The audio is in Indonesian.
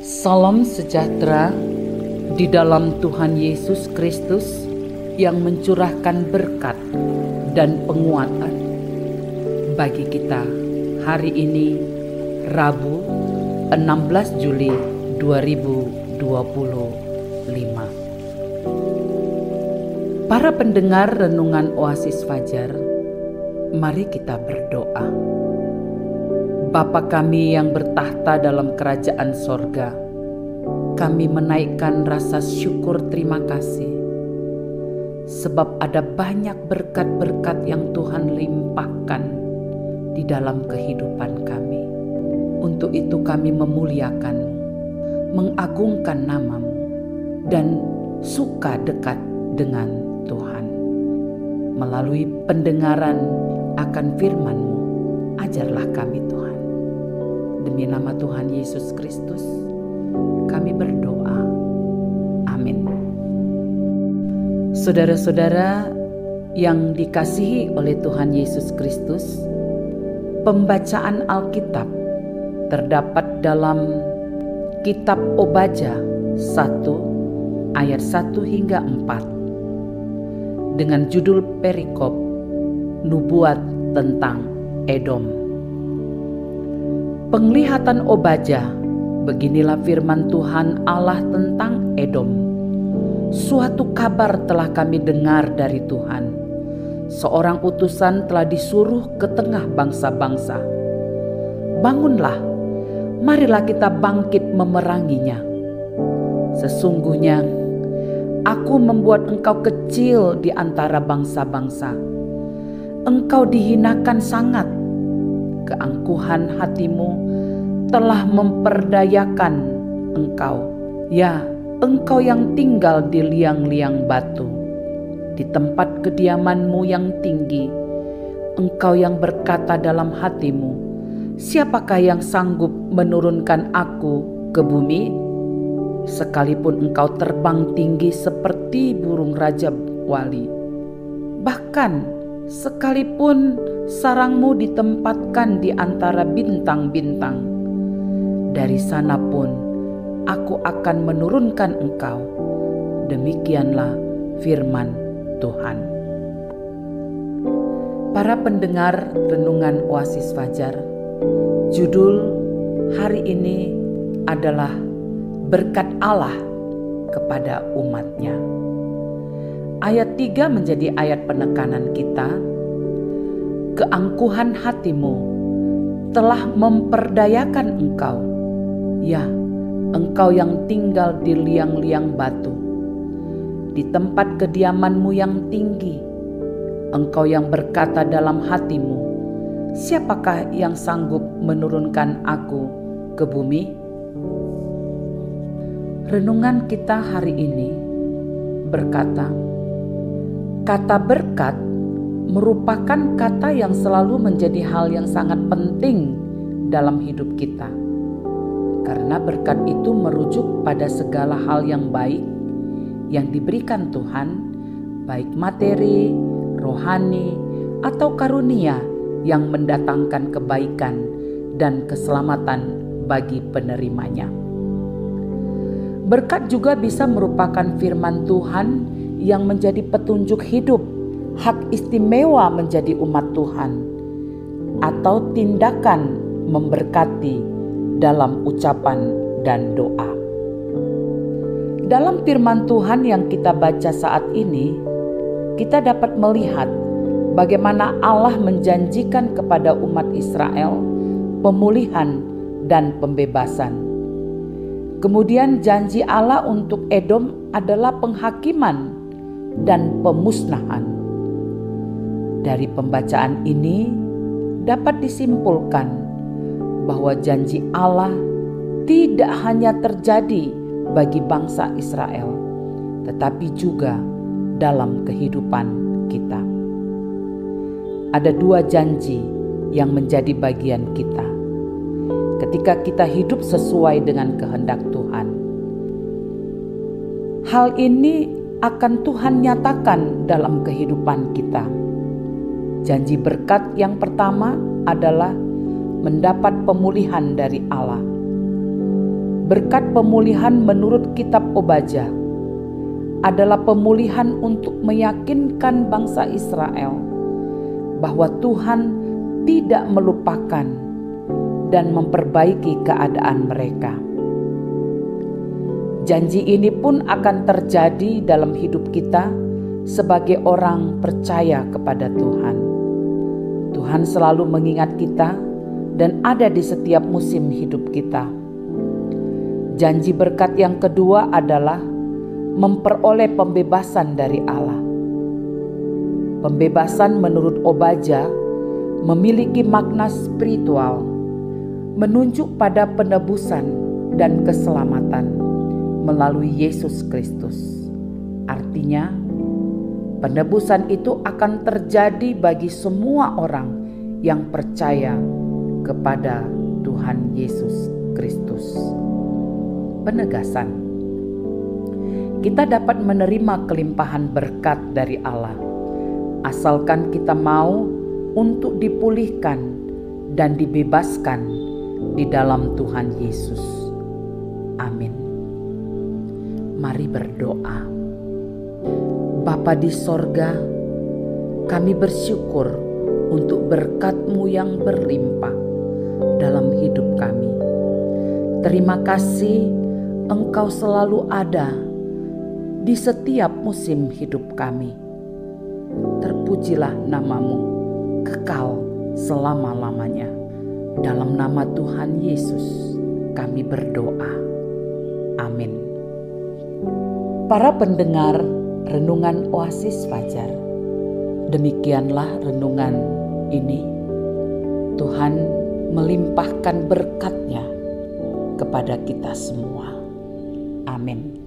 Salam sejahtera di dalam Tuhan Yesus Kristus yang mencurahkan berkat dan penguatan bagi kita hari ini, Rabu 16 Juli 2025. Para pendengar renungan Oasis Fajar, mari kita berdoa. Bapa kami yang bertahta dalam kerajaan sorga, kami menaikkan rasa syukur terima kasih, sebab ada banyak berkat-berkat yang Tuhan limpahkan di dalam kehidupan kami. Untuk itu kami memuliakan-Mu, mengagungkan nama-Mu, dan suka dekat dengan Tuhan. Melalui pendengaran akan firman-Mu, ajarlah kami Tuhan. Demi nama Tuhan Yesus Kristus, kami berdoa. Amin. Saudara-saudara yang dikasihi oleh Tuhan Yesus Kristus, pembacaan Alkitab terdapat dalam kitab Obadja 1 ayat 1 hingga 4 dengan judul perikop nubuat tentang Edom. Penglihatan Obadja, beginilah firman Tuhan Allah tentang Edom. Suatu kabar telah kami dengar dari Tuhan. Seorang utusan telah disuruh ke tengah bangsa-bangsa. Bangunlah, marilah kita bangkit memeranginya. Sesungguhnya, aku membuat engkau kecil di antara bangsa-bangsa. Engkau dihinakan sangat. Keangkuhan hatimu telah memperdayakan engkau. Ya, engkau yang tinggal di liang-liang batu, di tempat kediamanmu yang tinggi. Engkau yang berkata dalam hatimu, siapakah yang sanggup menurunkan aku ke bumi? Sekalipun engkau terbang tinggi seperti burung raja wali, bahkan sekalipun sarangmu ditempatkan di antara bintang-bintang, dari sana pun aku akan menurunkan engkau. Demikianlah firman Tuhan. Para pendengar renungan Oasis Fajar, judul hari ini adalah berkat Allah kepada umatnya. Ayat 3 menjadi ayat penekanan kita. Keangkuhan hatimu telah memperdayakan engkau. Ya, engkau yang tinggal di liang-liang batu, di tempat kediamanmu yang tinggi. Engkau yang berkata dalam hatimu, siapakah yang sanggup menurunkan aku ke bumi? Renungan kita hari ini berkata, kata berkat merupakan kata yang selalu menjadi hal yang sangat penting dalam hidup kita. Karena berkat itu merujuk pada segala hal yang baik yang diberikan Tuhan, baik materi, rohani, atau karunia yang mendatangkan kebaikan dan keselamatan bagi penerimanya. Berkat juga bisa merupakan firman Tuhan yang menjadi petunjuk hidup, hak istimewa menjadi umat Tuhan, atau tindakan memberkati dalam ucapan dan doa. Dalam firman Tuhan yang kita baca saat ini, kita dapat melihat bagaimana Allah menjanjikan kepada umat Israel pemulihan dan pembebasan. Kemudian janji Allah untuk Edom adalah penghakiman dan pemusnahan. Dari pembacaan ini dapat disimpulkan bahwa janji Allah tidak hanya terjadi bagi bangsa Israel, tetapi juga dalam kehidupan kita. Ada dua janji yang menjadi bagian kita ketika kita hidup sesuai dengan kehendak Tuhan. Hal ini akan Tuhan nyatakan dalam kehidupan kita. Janji berkat yang pertama adalah mendapat pemulihan dari Allah. berkat pemulihan menurut kitab Obadja adalah pemulihan untuk meyakinkan bangsa Israel bahwa Tuhan tidak melupakan dan memperbaiki keadaan mereka. Janji ini pun akan terjadi dalam hidup kita sebagai orang percaya kepada Tuhan. Tuhan selalu mengingat kita dan ada di setiap musim hidup kita. Janji berkat yang kedua adalah memperoleh pembebasan dari Allah. Pembebasan menurut Obadja memiliki makna spiritual, menunjuk pada penebusan dan keselamatan melalui Yesus Kristus. Artinya, penebusan itu akan terjadi bagi semua orang yang percaya kepada Tuhan Yesus Kristus. Penegasan, kita dapat menerima kelimpahan berkat dari Allah, asalkan kita mau untuk dipulihkan dan dibebaskan di dalam Tuhan Yesus. Amin. Mari berdoa. Bapa di sorga, kami bersyukur untuk berkat-Mu yang berlimpah dalam hidup kami. Terima kasih Engkau selalu ada di setiap musim hidup kami. Terpujilah nama-Mu kekal selama-lamanya. Dalam nama Tuhan Yesus kami berdoa. Amin. Para pendengar Renungan Oasis Fajar, demikianlah renungan ini. Tuhan melimpahkan berkat-Nya kepada kita semua. Amin.